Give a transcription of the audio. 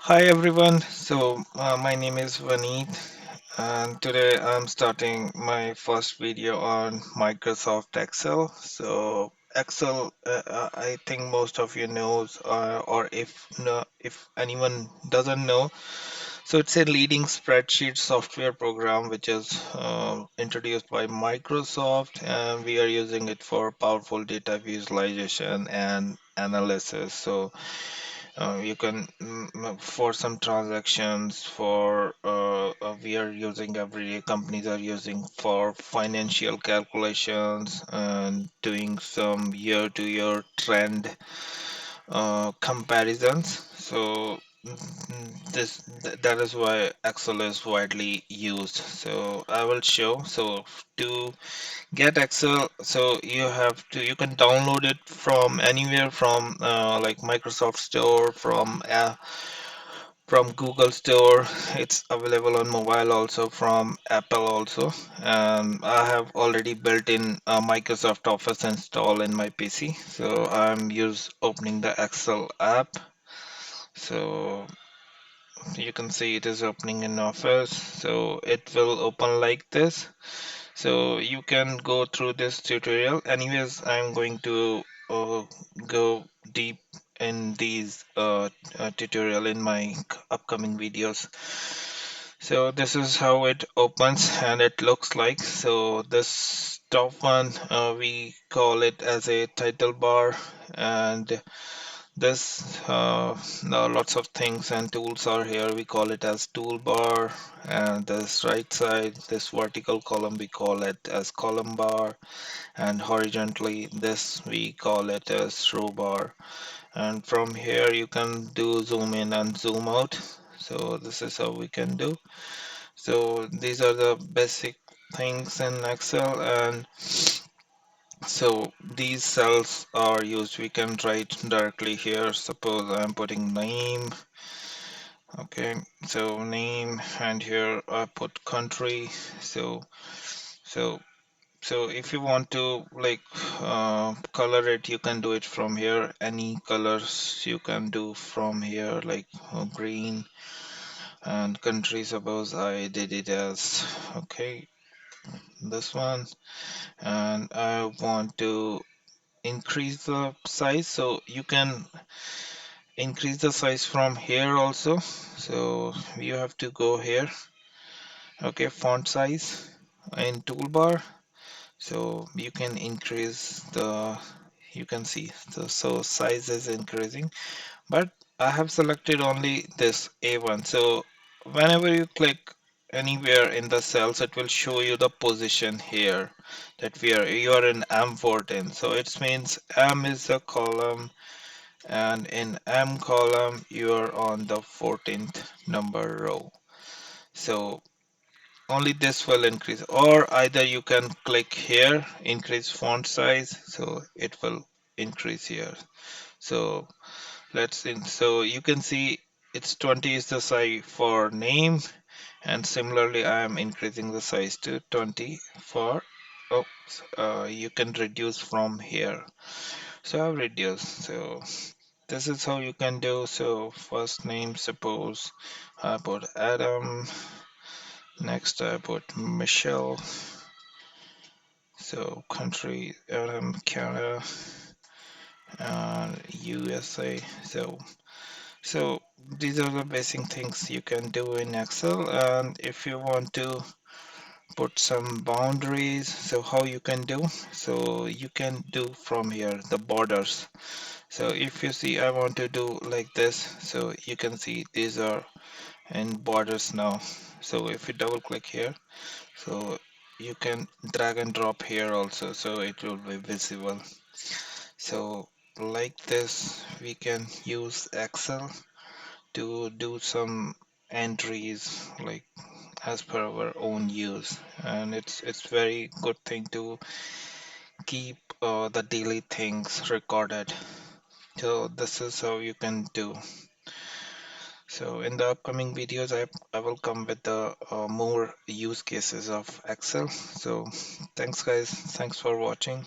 Hi everyone. My name is Vaneet, and today I'm starting my first video on Microsoft Excel. Excel, I think most of you knows, or if no, if anyone doesn't know, so it's a leading spreadsheet software program which is introduced by Microsoft, and we are using it for powerful data visualization and analysis. You can for some transactions for we are using everyday companies are using for financial calculations and doing some year-to-year trend comparisons. That is why Excel is widely used. So I will show. So to get Excel, so you can download it from anywhere from like Microsoft Store, from Google Store. It's available on mobile also, from Apple also. And I have already built in Microsoft Office install in my PC. So I'm use opening the Excel app. So you can see it is opening in Office. So it will open like this. So you can go through this tutorial. Anyways, I'm going to go deep in these tutorial in my upcoming videos. So this is how it opens and it looks like. So this top one, we call it as a title bar, and this now lots of things and tools are here. We call it as toolbar, and this right side, this vertical column, we call it as column bar, and horizontally this we call it as row bar. And from here you can do zoom in and zoom out. So this is how we can do. So these are the basic things in Excel, and so these cells are used. We can write directly here. Suppose I'm putting name. Okay, so name, and here I put country. So so so if you want to like color it, you can do it from here. Any colors you can do from here, like green. And country, suppose I did it as okay, this one. And I want to increase the size, so you can increase the size from here also. So you have to go here. Okay, font size in toolbar. So you can increase the, you can see so size is increasing, but I have selected only this A1. So whenever you click anywhere in the cells, it will show you the position here that you are in M14. So it means M is the column, and in M column you are on the 14th number row. So only this will increase, or either you can click here, increase font size, so it will increase here. So let's in, so you can see it's 20 is the size for name, and similarly I am increasing the size to 20 for, oops, you can reduce from here. So I've reduced. So this is how you can do. So first name, suppose I put Adam, next I put Michelle. So country, Adam, Canada, and USA. So these are the basic things you can do in Excel. And if you want to put some boundaries, so how you can do, so you can do from here the borders. So if you see I want to do like this, so you can see these are in borders now. So if you double click here, so you can drag and drop here also, so it will be visible. So like this we can use Excel to do some entries like as per our own use, and it's very good thing to keep the daily things recorded. So this is how you can do. So in the upcoming videos, I will come with the more use cases of Excel. So thanks guys, thanks for watching.